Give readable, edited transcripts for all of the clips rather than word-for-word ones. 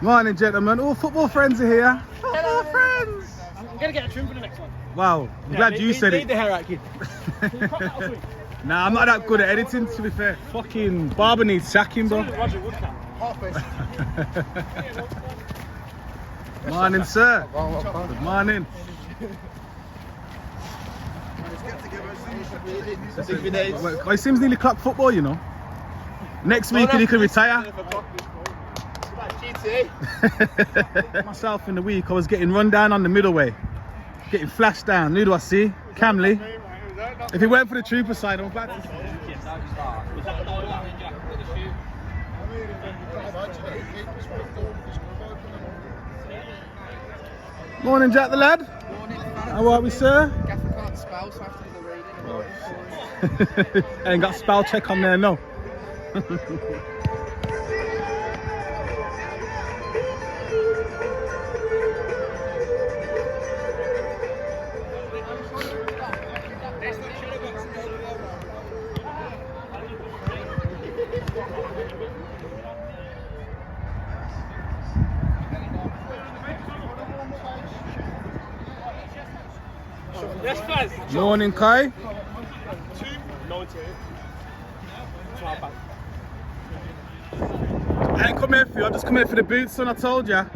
Morning, gentlemen. All football friends are here. Football friends. I'm gonna get a trim for the next one. Wow, I'm glad you said it. Leave the hair out, kid. Nah, I'm not that good at editing, to be fair. Fucking barber needs sacking, bro. Roger Woodcamp. Morning, sir. Good morning. Well, it seems nearly clock football, you know. Next week he can retire. Myself in the week, I was getting run down on the middleway, getting flashed down. Who do I see? Camley. If he went for the trooper side, I'm about to. Morning, Jack the lad. How are we, sir? Gaffer can't spell, so I have to do the reading. Ain't got spell check on there, no. Yes, guys. Morning, Kai. 290. I ain't come here for you, I just come here for the boots, son, I told ya.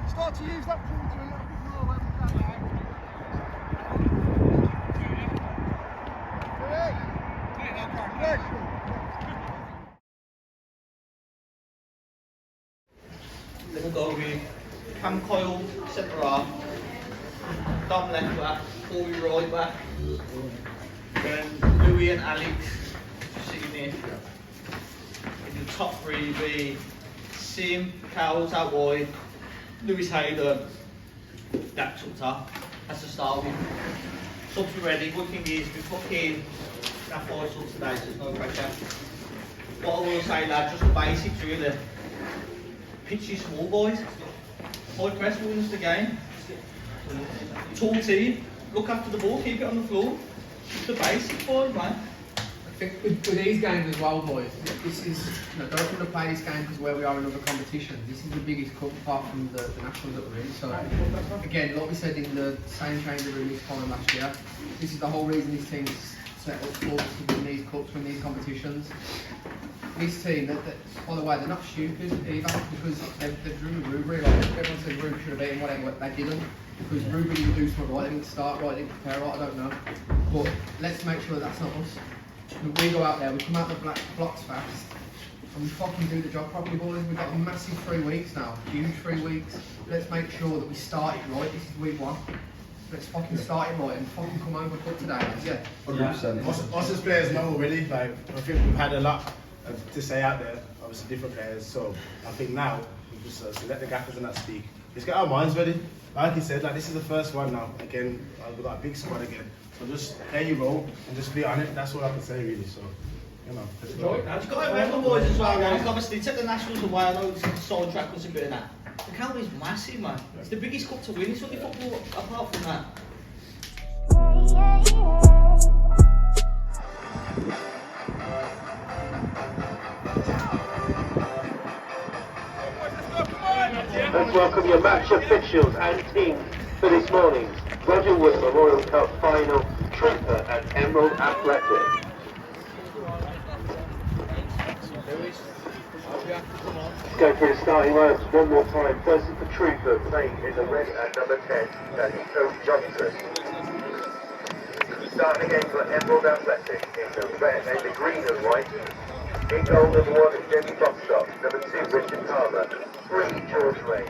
Start to use that pool to a little bit more when we can. We'll go with Cam Coyle, centre half, Dom left back, Corey right back, then Louis and Alex sitting in. In the top three be Sim, Cowles out wide, Lewis Hayden, Dax up top. That's the start with. Subs are ready. Good thing is we fucking have 5 subs today, so there's no pressure. What I will say, lads, just the basics really. Pitch is small, boys. High press wins the game. Tall team. Look after the ball, keep it on the floor. It's the basics, boys, man. I think with these games as well, boys, this is, don't want to play this game because where we are in other competitions, this is the biggest cup apart from the nationals that we're in. So again, like we said in the same change room this time last year, this is the whole reason this team's set up for us to win these cups, win these competitions. This team, by the way, they're not stupid either because they've driven Rubery. Like, everyone says Rubery should have beaten whatever, they didn't. Because Rubery didn't do something right, they didn't start right, they didn't prepare right, I don't know. But let's make sure that's not us. We go out there, we come out the blocks fast, and we fucking do the job properly, boys. We've got a massive 3 weeks now, huge 3 weeks. Let's make sure that we start it right. This is week 1. Let's fucking start it right and fucking come over for today, lads, yeah. 100%. Us as players know already, like, I think we've had a lot to say out there, obviously different players, so I think now we just so let the gaffers and that speak. Let's get our minds ready. Like he said, like this is the first one now. Again, we've got a big squad again. So just play your role and just be on it. That's all I can say really. So, you know, let's go. You've got to remember, boys, as well, guys. Obviously, take the Nationals away. I know it's sidetrack us a bit of that. The count is massive, man. It's the biggest cup to win. It's only football apart from that. Let's welcome your match officials and teams. For this morning's Roger Wood Memorial Cup final, Trooper and Emerald Athletic. Let's go through the starting lineups one more time. First is the Trooper, playing in the red at number 10, that is Phil Johnson. Starting again for Emerald Athletic in the red and the green and white. In goal, number 1 is Jenny Bostock, number 2 Richard Palmer, 3 George Ray.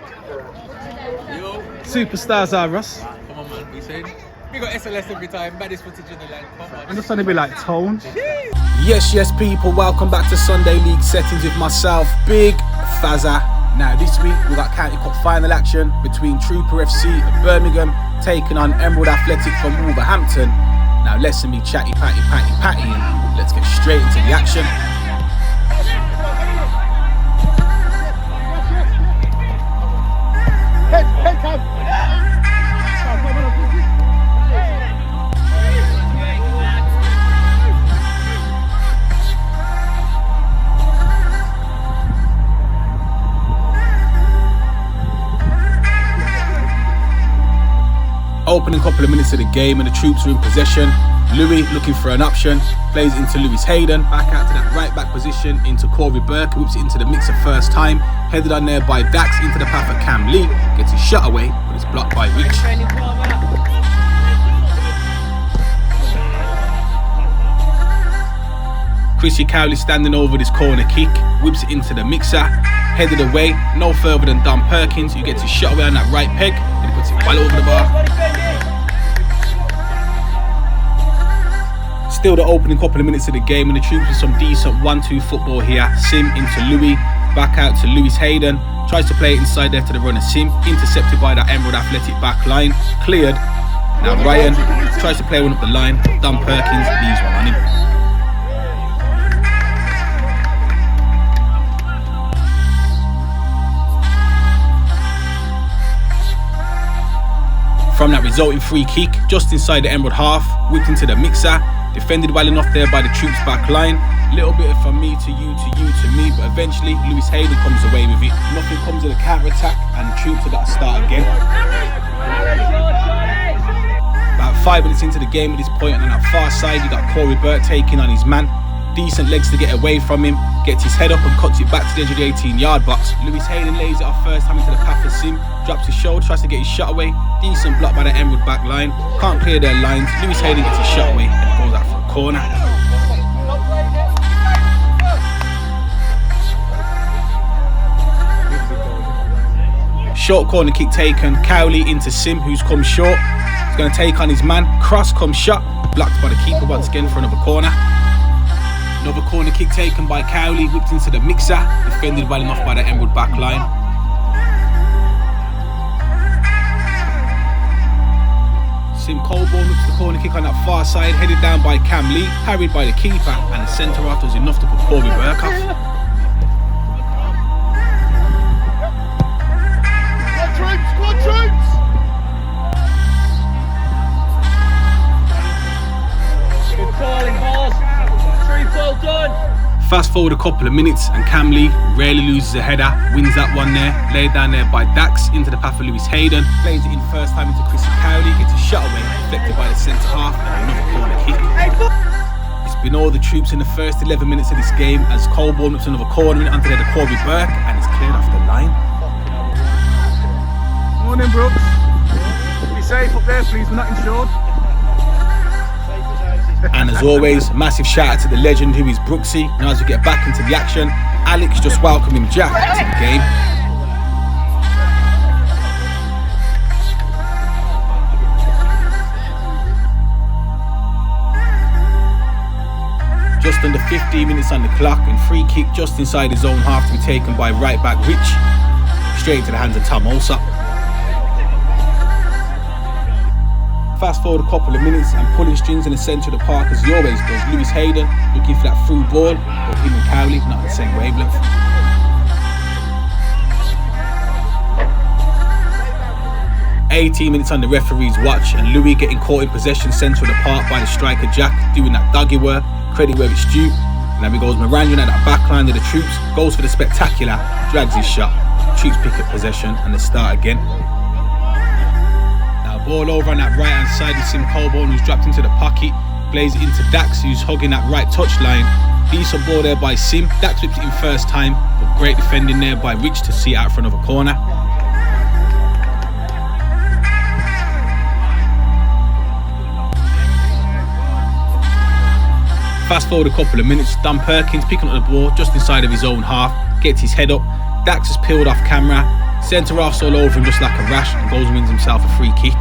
Superstars are Russ. Come on, man. We saying we got SLS every time. Baddest footage in the land. Come on. I'm just trying to be like toned. Yes, people, welcome back to Sunday League settings with myself, Big Fazza. Now, this week we got County Cup final action between Trooper FC of Birmingham taking on Emerald Athletic from Wolverhampton. Now, listen me chatty, patty, and let's get straight into the action. Opening couple of minutes of the game and the troops are in possession. Louis looking for an option, plays into Lewis Hayden, back out to that right back position into Corey Burke, who whips it into the mixer first time, headed on there by Dax into the path of Cam Lee, gets his shot away, but it's blocked by Rich. Chrissy Cowley standing over this corner kick, whips it into the mixer, headed away, no further than Don Perkins, who gets his shot away on that right peg, and he puts it well over the bar. Still the opening couple of minutes of the game, and the troops with some decent 1-2 football here. Sim into Louis, back out to Lewis Hayden, tries to play it inside there to the runner Sim, intercepted by that Emerald Athletic back line, cleared. Now Ryan tries to play one up the line, Don Perkins leaves one on him. From that resulting free kick, just inside the Emerald half, whipped into the mixer, defended well enough there by the troops back line. Little bit of from me to you to me, but eventually Lewis Hayden comes away with it. Nothing comes of the counter attack, and the troops have got to start again. About 5 minutes into the game at this point, and on that far side, you got Corey Burke taking on his man. Decent legs to get away from him, gets his head up and cuts it back to the edge of the 18-yard box. Lewis Hayden lays it off first time into the path of Sim, drops his shoulder, tries to get his shot away. Decent block by the Emerald back line, can't clear their lines. Lewis Hayden gets his shot away and it goes out for a corner. Short corner kick taken, Cowley into Sim, who's come short. He's going to take on his man, cross comes shot, blocked by the keeper once again for another corner. Another corner kick taken by Cowley, whipped into the mixer, defended well enough by the Emerald back line. Sim Colborne whips the corner kick on that far side, headed down by Cam Lee, parried by the keeper, and the centre half was enough to put Corey Burke off. Squad troops! Good calling, boss. Well done. Fast forward a couple of minutes and Cam Lee rarely loses a header, wins that one there, laid down there by Dax into the path of Lewis Hayden, plays it in first time into Chrissy Cowley, gets a shot away, deflected by the centre half and another corner kick. It's been all the troops in the first 11 minutes of this game as Colborne whips another corner in onto there to Corey Burke and it's cleared off the line. Morning, Brooks. Be safe up there, please. We're not insured. And as always, massive shout out to the legend who is Brooksy. Now as we get back into the action, Alex just welcoming Jack to the game. Just under 15 minutes on the clock and free kick just inside his own half to be taken by right back Rich. Straight into the hands of Tom Olsop. Fast forward a couple of minutes and pulling strings in the centre of the park as he always does. Lewis Hayden looking for that through ball, but him and Cowley not on the same wavelength. "18 minutes on the referee's watch and Louis getting caught in possession centre of the park by the striker Jack, doing that doggy work, credit where it's due. And then he goes Morandian at that back line of the troops, goes for the spectacular, drags his shot. Troops pick up possession and they start again. Ball over on that right hand side with Sim Colborne, who's dropped into the pocket. Plays it into Dax, who's hugging that right touchline. Decent ball there by Sim. Dax whips it in first time, but great defending there by Rich to see it out front of a corner. Fast forward a couple of minutes, Dan Perkins picking up the ball just inside of his own half, gets his head up. Dax has peeled off camera, centre half's all over him just like a rash, and goes and wins himself a free kick.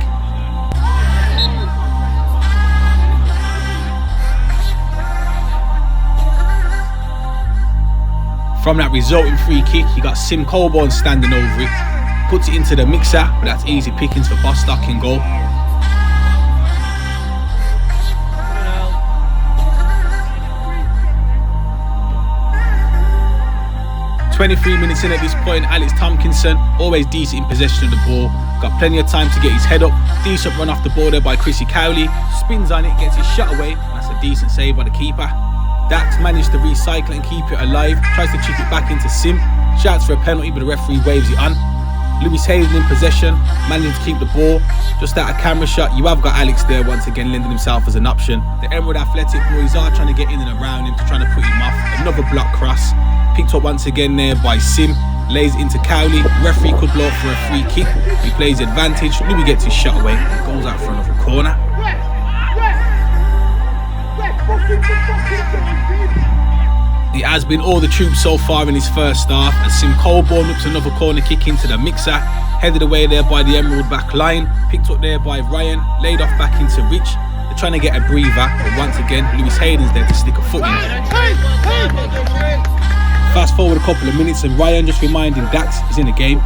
From that resulting free kick, you got Sim Colborne standing over it, puts it into the mixer, but that's easy pickings for Bostock in goal. 23 minutes in at this point, Alex Tompkinson, always decent in possession of the ball, got plenty of time to get his head up, decent run off the ball there by Chrissy Cowley, spins on it, gets his shot away, and that's a decent save by the keeper. Dax managed to recycle it and keep it alive, tries to chip it back into Sim, shouts for a penalty but the referee waves it on. Lewis Hayden in possession, managing to keep the ball, just out of camera shot. You have got Alex there once again lending himself as an option. The Emerald Athletic boys are trying to get in and around him to trying to put him off. Another block cross, picked up once again there by Sim, lays it into Cowley. Referee could blow for a free kick, he plays advantage, Louis gets his shot away, goes out front of a corner. It has been all the troops so far in his first half, as Sim Colborne whips another corner kick into the mixer, headed away there by the Emerald back line, picked up there by Ryan, laid off back into Rich. They're trying to get a breather, but once again Lewis Hayden's there to stick a foot in. Fast forward a couple of minutes and Ryan just reminding Dax he's in the game.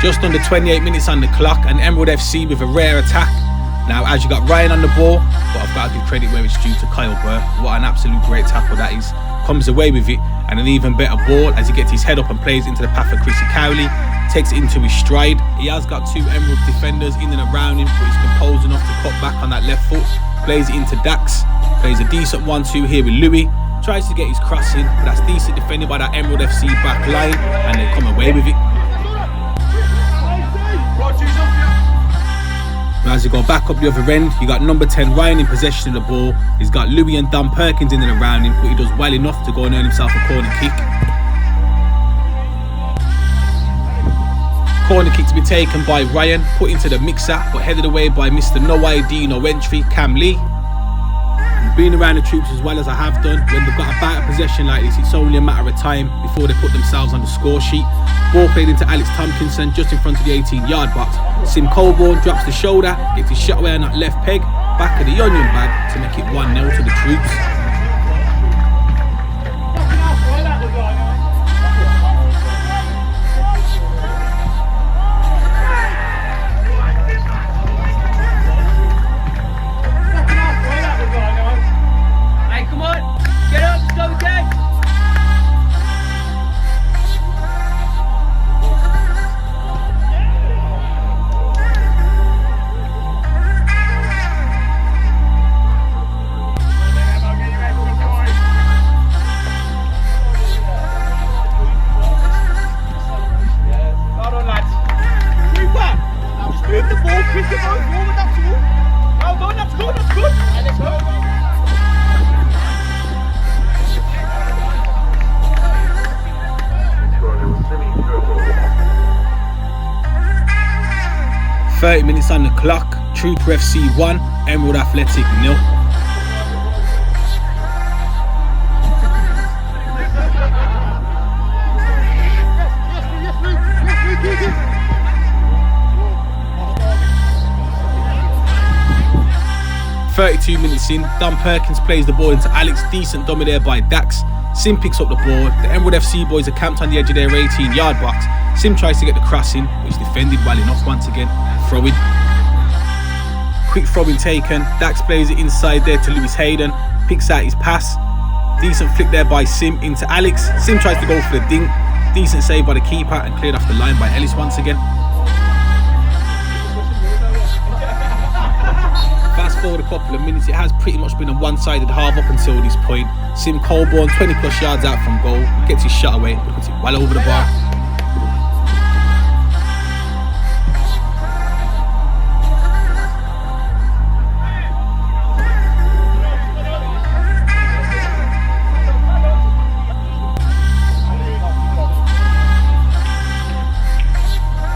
Just under 28 minutes on the clock, and Emerald FC with a rare attack. Now, as you got Ryan on the ball, but I've got to give credit where it's due to Kyle Burr. What an absolute great tackle that is. Comes away with it, and an even better ball as he gets his head up and plays into the path of Chrissy Cowley. Takes it into his stride. He has got two Emerald defenders in and around him, but he's composed enough to cut back on that left foot. Plays it into Dax. Plays a decent 1-2 here with Louis. Tries to get his cross in, but that's decent defended by that Emerald FC back line, and they come away with it. Now as you go back up the other end, you got number 10 Ryan in possession of the ball. He's got Louis and Dan Perkins in and around him, but he does well enough to go and earn himself a corner kick. Corner kick to be taken by Ryan, put into the mixer, but headed away by Mr. No ID, No Entry, Cam Lee. Being around the troops as well as I have done, when they've got a better possession like this, it's only a matter of time before they put themselves on the score sheet. Ball played into Alex Tompkinson just in front of the 18-yard box. Sim Colborne drops the shoulder, gets his shot away on that left peg, back of the onion bag to make it 1-0 to the troops. Hey, come on, get up, let's go again. 30 minutes on the clock, Trooper FC 1, Emerald Athletic 0. Minutes in, Dan Perkins plays the ball into Alex, decent dummy there by Dax. Sim picks up the ball, the Emerald FC boys are camped on the edge of their 18-yard box. Sim tries to get the cross in, which defended well enough once again. Throw in. Quick throw in taken, Dax plays it inside there to Lewis Hayden, picks out his pass. Decent flick there by Sim into Alex. Sim tries to go for the dink, decent save by the keeper and cleared off the line by Ellis once again. Fast forward a couple of minutes, it has pretty much been a one-sided half up until this point. Sim Colborne 20 plus yards out from goal, gets his shot away, puts it well over the bar.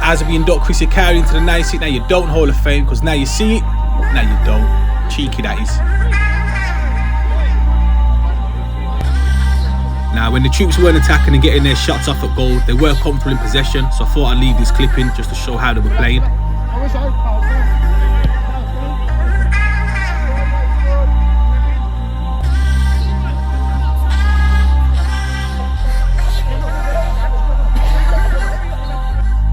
As we induct Chrissy Cowley into the 96 Now You Don't Hall of Fame, because now you see it, now you don't. Cheeky that is. Now, when the troops weren't attacking and getting their shots off at goal, they were comfortable in possession, so I thought I'd leave this clip in just to show how they were playing.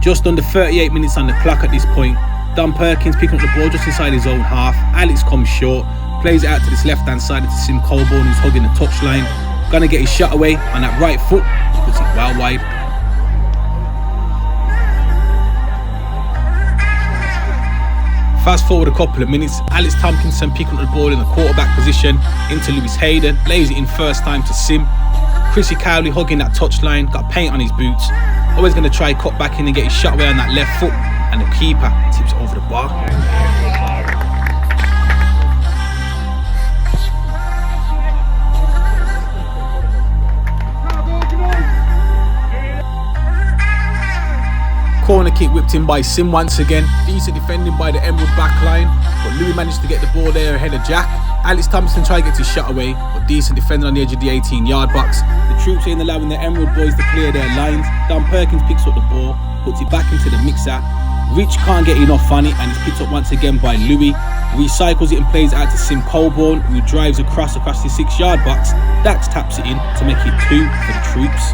Just under 38 minutes on the clock at this point. Don Perkins picking up the ball just inside his own half. Alex comes short, plays it out to this left hand side to Sim Colborne, who's hugging the touchline. Gonna get his shot away on that right foot, puts it well wide. Fast forward a couple of minutes, Alex Tompkinson picking up the ball in the quarterback position into Lewis Hayden, lays it in first time to Sim. Chrissy Cowley hugging that touchline, got paint on his boots. Always going to try cut back in and get his shot away on that left foot, and the keeper tips it over the bar. Corner kick whipped in by Sim once again. Decent defending by the Emerald back line, but Louis managed to get the ball there ahead of Jack. Alex Thompson tried to get his shot away, but decent defending on the edge of the 18-yard box. The troops ain't allowing the Emerald boys to clear their lines. Don Perkins picks up the ball, puts it back into the mixer. Rich can't get enough on it, and it's picked up once again by Louis. Recycles it and plays it out to Sim Colborne, who drives across the 6-yard box. Dax taps it in to make it 2 for the troops.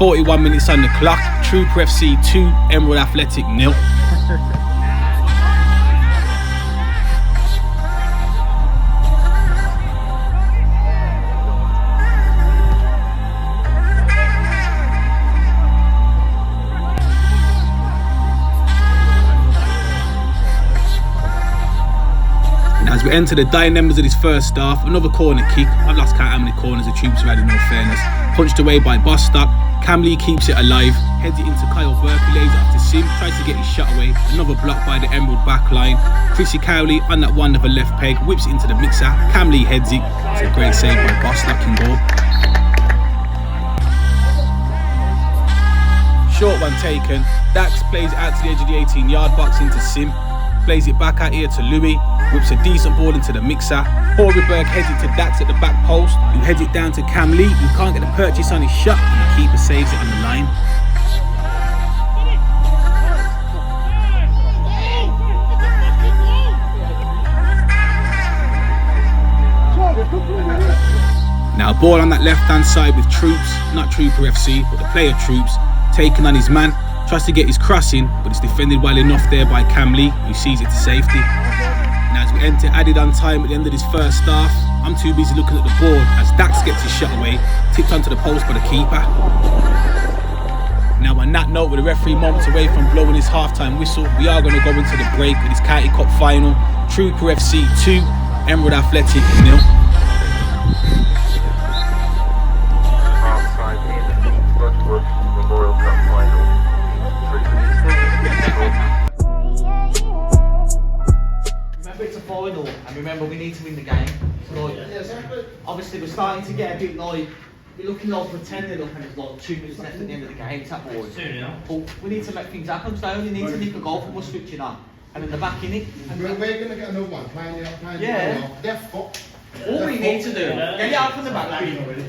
41 minutes on the clock. Trooper FC 2, Emerald Athletic 0. As we enter the dying members of this first half, another corner kick. I've lost count how many corners the troops have had, in all fairness. Punched away by Bostock. Cam Lee keeps it alive, heads it into Kyle Burke, who lays it off to Sim, tries to get his shot away. Another block by the Emerald back line. Chrissy Cowley on that one of a left peg, whips it into the mixer. Cam Lee heads it. It's a great save by Bostock in goal. Short one taken. Dax plays it out to the edge of the 18-yard box into Sim. Plays it back out here to Louis, whips a decent ball into the mixer. Horriberg heads it to Dax at the back post, who heads it down to Cam Lee, who can't get the purchase on his shot, and the keeper saves it on the line. Now ball on that left hand side with troops, not Trooper FC, but the player troops, taking on his man. Tries to get his cross in, but it's defended well enough there by Cam Lee, who sees it to safety. Now as we enter added on time at the end of this first half, I'm too busy looking at the board as Dax gets his shot away, tipped onto the post by the keeper. Now on that note, with the referee moments away from blowing his half-time whistle, we are going to go into the break with this County Cup final. Trooper FC 2, Emerald Athletic 0. And remember, we need to win the game. So, like, obviously, we're starting to get a bit like, we're looking like pretending, and there's like 2 minutes left at the end of the game. It's that boring. But we need to make things happen. So they only need to nick a goal from us switching on, and then they're back in it. And we're going to get another one playing yeah. They're fucked. All we need to do, get it out from the back,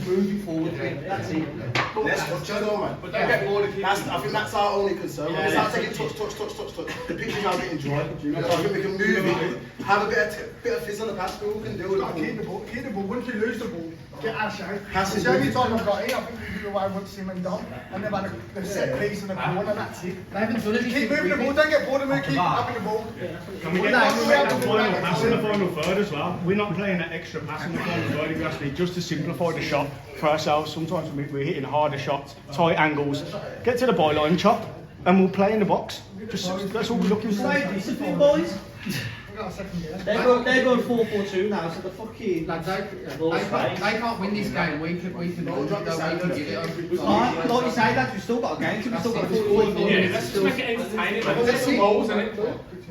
move it forward. That's it. Let's structure though, man. But don't get bored of it. I think that's our only concern. When we start taking touch, the pitch now getting dry. I think we can move it, have a bit of fizz on the pass, but we can do it. Keep the ball. Once you lose the ball, get our shout. Passes The only it. time I've got it, I think we do away with Sim and Dom, and they've had a set piece in the corner, that's it. They haven't done anything. Keep moving the ball, don't get bored of me, keep having the ball. Can we get that final pass in the final third as well? We're not playing that extra pass in the final third, if you ask me, just to simplify the shot for ourselves. Sometimes we're hitting harder shots, tight angles. Get to the byline, chop, and we'll play in the box. That's all we're looking for. Stay disciplined, boys. We've got a second gear. They're going 4-4-2 now, so the fucking Lads, they can't win this game. We can give it them. Like you say, lads, we've still got a game, so we've still got 45 minutes. Let's just make it entertaining. Let's Let's see. some goals in it.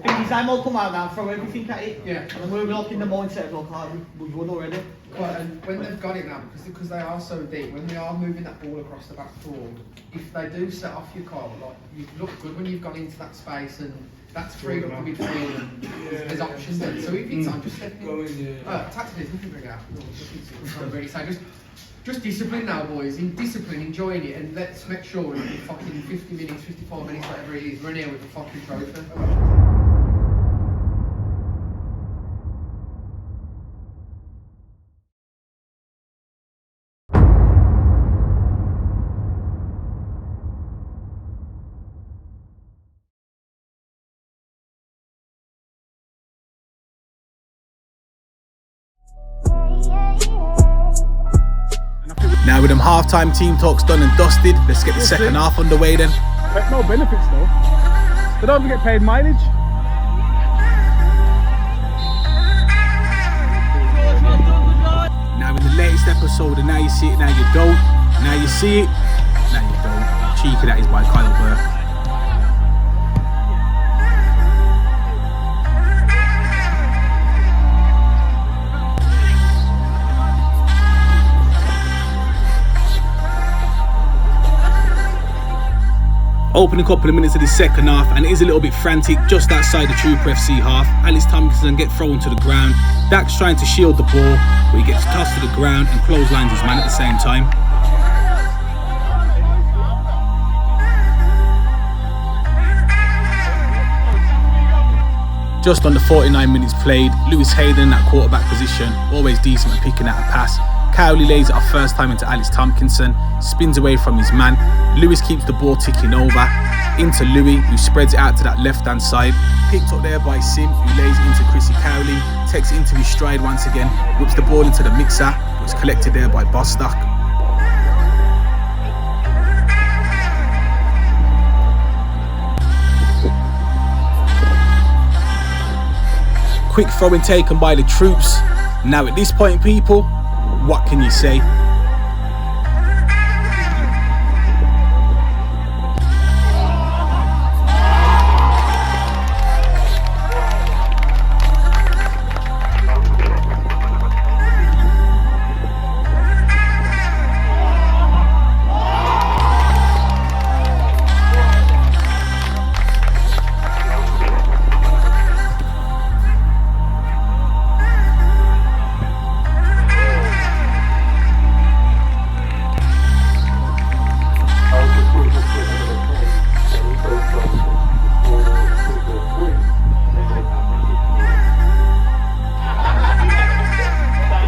His name will come out now, throw everything at it. Yeah. And then we're like in the mindset of like, oh, we've won already. Well, and when they've got it now, because they are so deep, when we are moving that ball across the back four, if they do set off your car, like you look good when you've gone into that space and that's freed up the midfield and there's options then. So if it's on, just step in. Tactically, there's nothing to bring out. Really say, just discipline now, boys. In discipline, enjoying it, and let's make sure in fucking 50 minutes, 55 minutes, whatever it is, we're in here with the fucking trophy. Now with them half-time team talks done and dusted, let's get the second half underway then. No benefits though. They don't even get paid mileage. Now in the latest episode, and now you see it, now you don't. Now you see it, now you don't. Cheeky that is by Kyle Burke. Opening couple of minutes of the second half, and it is a little bit frantic just outside the Trooper FC half. Alex Tompkinson get thrown to the ground. Dax trying to shield the ball, but he gets tossed to the ground and clotheslines his man at the same time. Just under 49 minutes played, Lewis Hayden in that quarterback position, always decent at picking out a pass. Cowley lays it off first time into Alex Tompkinson, spins away from his man. Lewis keeps the ball ticking over, into Louis, who spreads it out to that left-hand side. Picked up there by Sim, who lays it into Chrissy Cowley, takes it into his stride once again, whips the ball into the mixer, but it's collected there by Bostock. Quick throw-in taken by the troops. Now at this point, people, what can you say?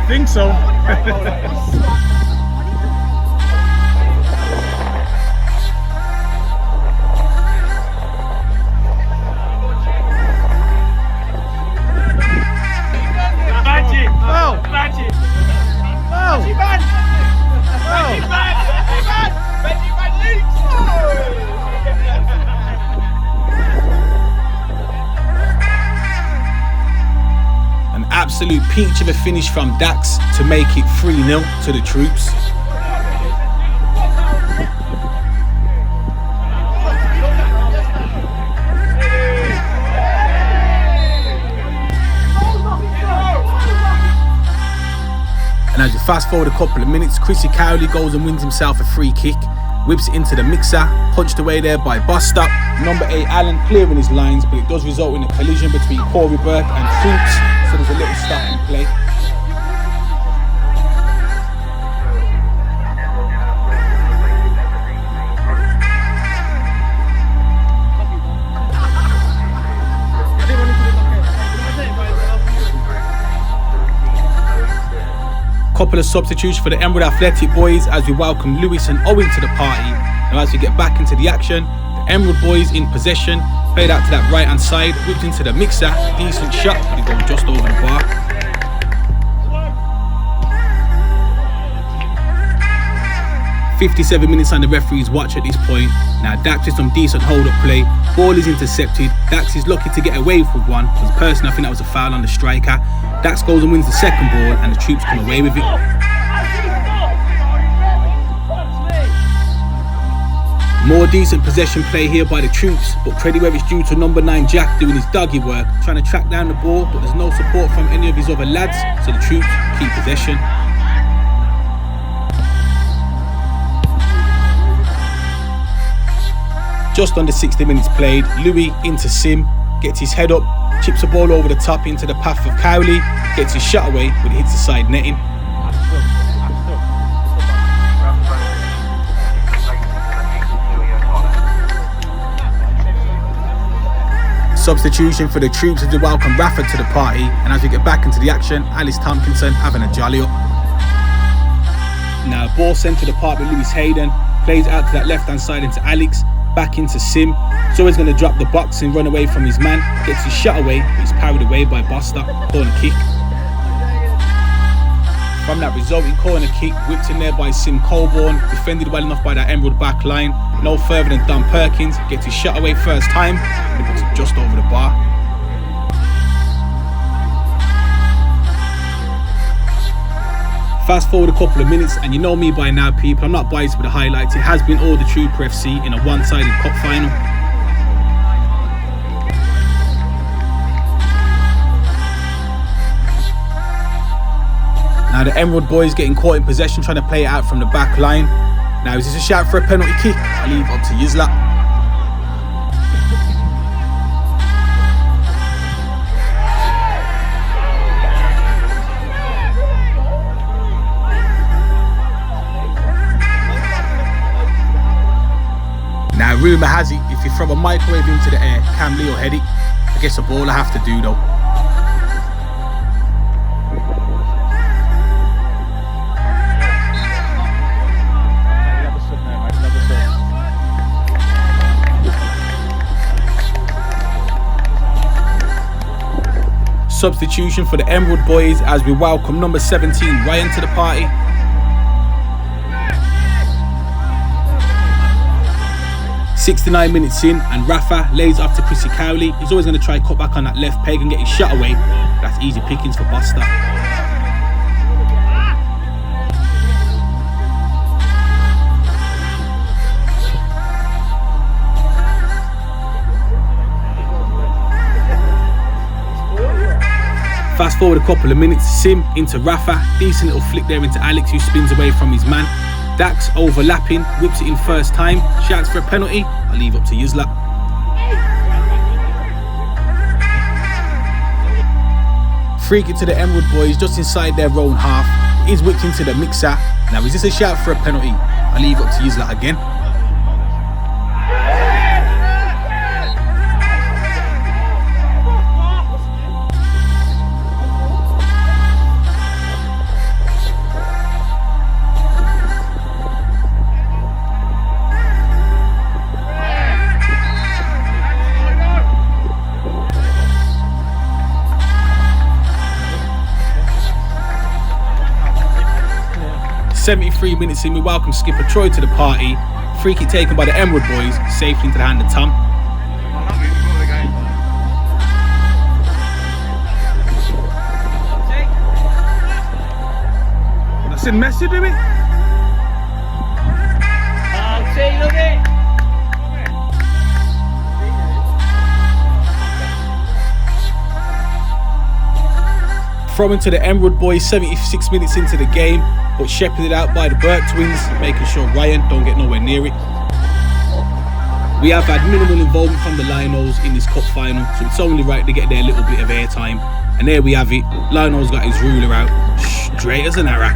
Think so. Magic! Oh! Magic! Oh! An absolute peach of a finish from Dax to make it 3-0 to the troops. And as you fast forward a couple of minutes, Chrissy Cowley goes and wins himself a free kick, whips it into the mixer, punched away there by Bostock. Number 8 Allen clearing his lines, but it does result in a collision between Corey Burke and Troops, so there's a little stop in play. couple of substitutes for the Emerald Athletic boys as we welcome Lewis and Owen to the party. Now as we get back into the action, the Emerald boys in possession, played out to that right hand side, whipped into the mixer, decent shot, but it goes just over the bar. "57 minutes on the referee's watch at this point. Now Dax with some decent hold-up play. Ball is intercepted. Dax is lucky to get away with one, because personally I think that was a foul on the striker. Dax goes and wins the second ball, and the troops come away with it. More decent possession play here by the troops, but credit where it's due to number 9 Jack doing his doggy work, trying to track down the ball, but there's no support from any of his other lads, so the troops keep possession. Just under 60 minutes played, Louis into Sim, gets his head up, chips a ball over the top into the path of Cowley, gets his shot away, but it hits the side netting. Substitution for the troops as we welcome Rafford to the party, and as we get back into the action, Alice Tompkinson having a jolly up. Now ball sent to the park with Lewis Hayden, plays out to that left hand side into Alex, back into Sim. So he's going to drop the box and run away from his man, gets his shot away, but he's parried away by Boster, corner kick. From that resulting corner kick, whipped in there by Sim Colborne, defended well enough by that Emerald back line, no further than Don Perkins, gets his shot away first time, and puts it just over the bar. Fast forward a couple of minutes, and you know me by now, people, I'm not biased with the highlights. It has been all the Trooper FC in a one-sided cup final. Now the Emerald boys getting caught in possession, trying to play it out from the back line. Now is this a shout for a penalty kick? I leave up to Yizla. Now rumour has it, if you throw a microwave into the air, can Leo head it? I guess a ball I have to do though. Substitution for the Emerald boys as we welcome number 17 Ryan to the party. "69 minutes in, and Rafa lays off to Chrissy Cowley. He's always going to try cut back on that left peg and get his shot away. That's easy pickings for Boster. Fast forward a couple of minutes, Sim into Rafa, decent little flick there into Alex who spins away from his man. Dax overlapping, whips it in first time, shouts for a penalty, I'll leave up to Yuzla. Free kick to the Emerald boys just inside their own half, it is whipped into the mixer. Now is this a shout for a penalty? I'll leave up to Yuzla again. "73 minutes in, we welcome skipper Troy to the party. Free kick taken by the Emerald boys, safely into the hand of Tom. That's in Messi, do it? Throwing to the Emerald boys 76 minutes into the game, but shepherded out by the Burke twins, making sure Ryan don't get nowhere near it. We have had minimal involvement from the Lions in this cup final, so it's only right to get their little bit of airtime. And there we have it, Lions got his ruler out, straight as an arrow.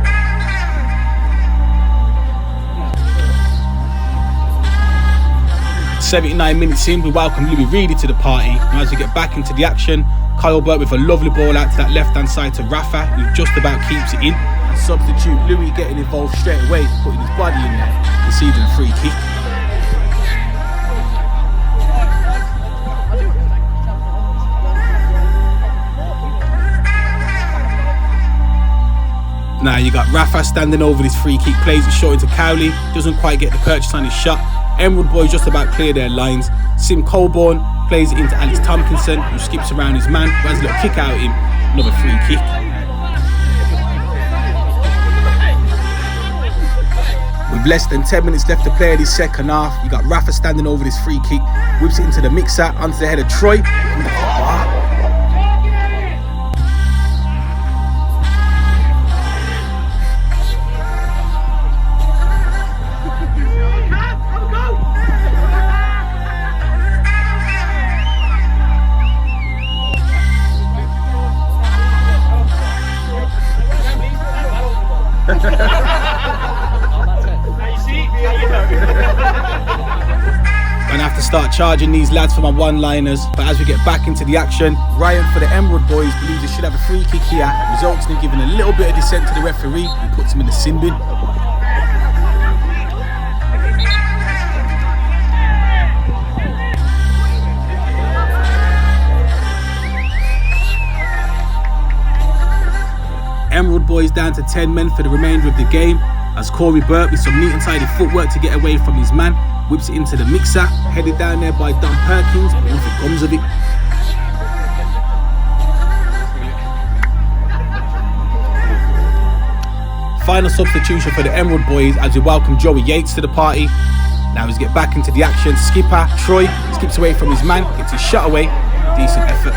79 minutes in, we welcome Louis Reedy to the party. Now as we get back into the action, Kyle Burke with a lovely ball out to that left-hand side to Rafa, who just about keeps it in. And substitute Louis getting involved straight away, putting his body in there, conceding a free kick. Now you got Rafa standing over this free kick, plays it short into Cowley, doesn't quite get the purchase on his shot. Emerald Boys just about clear their lines. Sim Colborne plays it into Alex Tompkinson, who skips around his man, who has a little kick out at him, another free kick. With less than 10 minutes left to play this second half, you got Rafa standing over this free kick, whips it into the mixer, onto the head of Troy. Gonna have to start charging these lads for my one-liners, but as we get back into the action, Ryan for the Emerald Boys believes he should have a free kick here, results in him giving a little bit of dissent to the referee, who puts him in the sin bin. Emerald Boys down to 10 men for the remainder of the game, as Corey Burke with some neat and tidy footwork to get away from his man, whips it into the mixer, headed down there by Don Perkins, but nothing comes of it. Final substitution for the Emerald Boys as we welcome Joey Yates to the party. Now as we get back into the action, skipper Troy skips away from his man, gets his shot away, decent effort.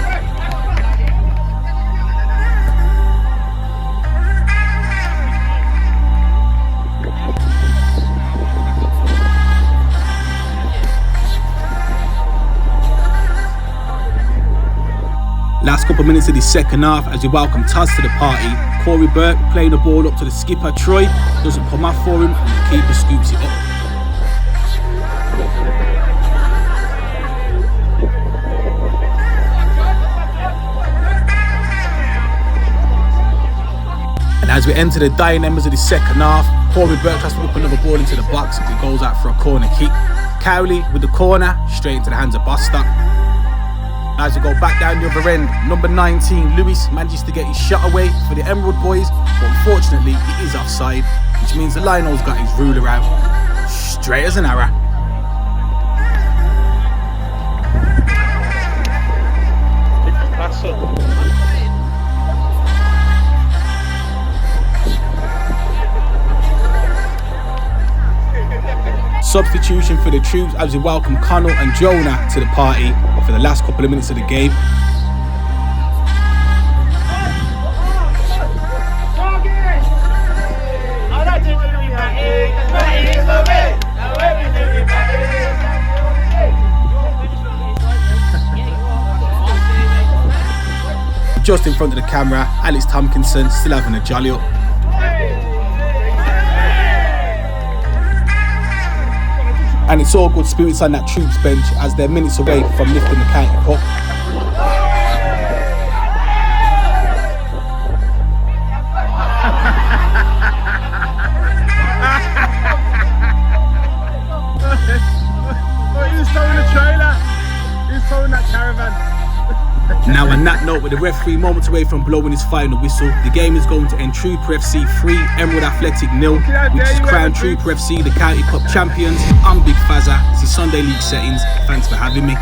Last couple of minutes of the second half as we welcome Taz to the party. Corey Burke playing the ball up to the skipper Troy, doesn't come off for him, and the keeper scoops it up. And as we enter the dying embers of the second half, Corey Burke tries to whip another ball into the box, and it goes out for a corner kick. Cowley with the corner, straight into the hands of Bostock. As we go back down the other end, number 19, Lewis, manages to get his shot away for the Emerald Boys, but unfortunately it is offside, which means the Lionel's got his ruler out, straight as an arrow. That's it. Substitution for the troops as we welcome Connell and Jonah to the party for the last couple of minutes of the game. Just in front of the camera, Alex Tompkinson still having a jolly up. And it's all good spirits on that troops bench as they're minutes away from lifting the county cup. He's towing the trailer. He's towing that caravan. Now on that note, with the referee moments away from blowing his final whistle, the game is going to end Trooper FC 3, Emerald Athletic 0, which is crowned Trooper FC the County Cup champions. I'm Big Fazza, this is Sunday League Settings, thanks for having me.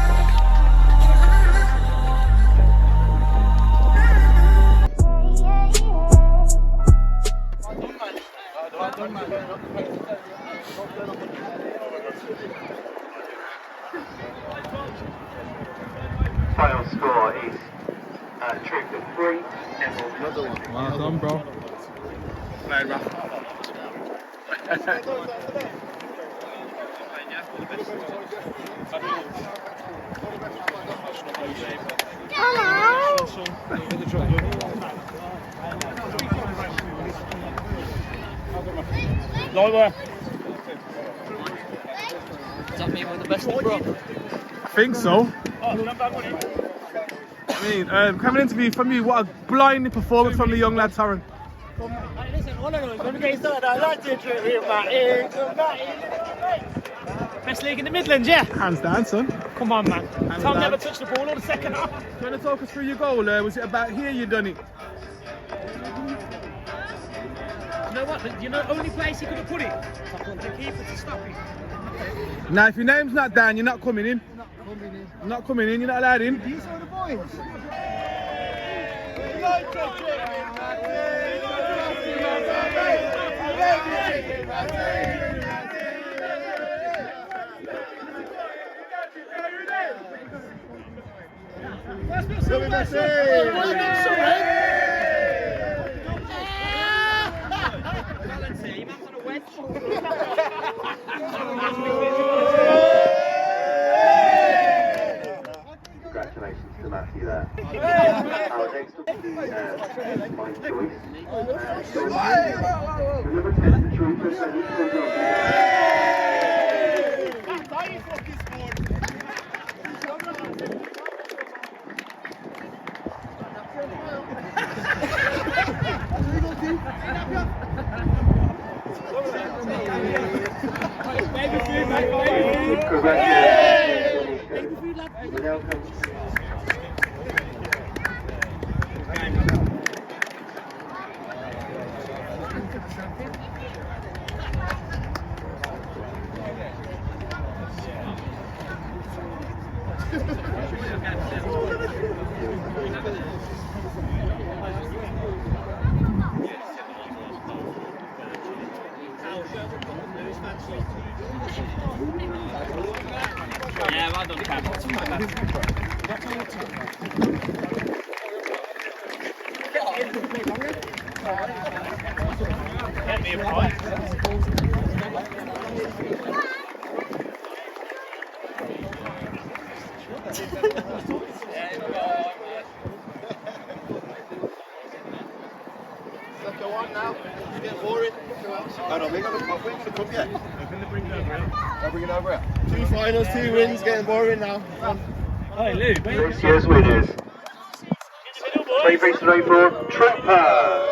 Final score is Trooper 3, Emerald another one. Well done, bro. Played rough. Lower. Does that mean we're the best in the bro? I think so. I mean, coming interview from you, what a blinding performance from the young lad, Taron. Listen, all I know is when we get started, I like to drink with my best league in the Midlands, yeah? Hands down, son. Come on, man. Tom never touched the ball all the second half. Do you want to talk us through your goal? Was it about here you done it? You know what? You know the only place he could have put it? The keeper to stop it. Now, if your name's not down, you're not coming in. Not coming in, you're not allowed in. These are the boys. Congratulations to Matthew there. Our next up is my choice. Number 10, the trooper, so he's going to go. Yeah, well done, Cam. Get me a point. Go on now. It's getting boring. Oh no, we got the cup yet. I'll bring it over here. 2 finals, 2 wins, getting boring now. Hey, Lou, This year's winners. 3334 Trooper.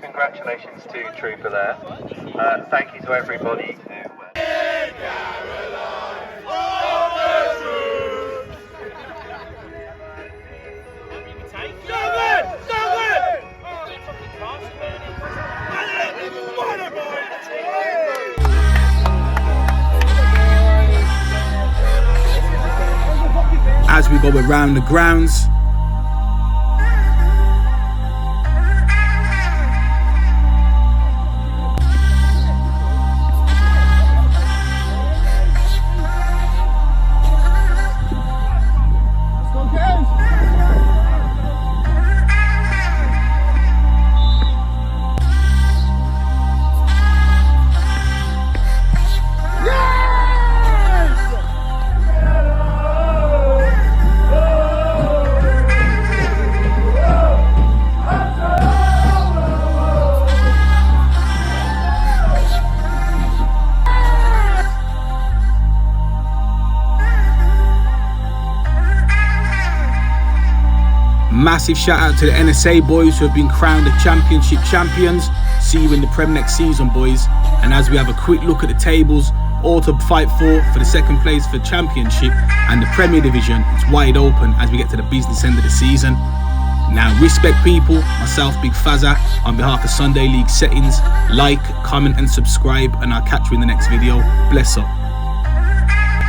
Congratulations to Trooper there. Thank you to everybody who... As we go around the grounds, massive shout out to the NSA boys who have been crowned the championship champions. See you in the Prem next season, boys. And as we have a quick look at the tables, all to fight for the second place for championship and the Premier Division, it's wide open as we get to the business end of the season. Now, respect people, myself, Big Fazza, on behalf of Sunday League Settings, like, comment and subscribe, and I'll catch you in the next video. Bless up.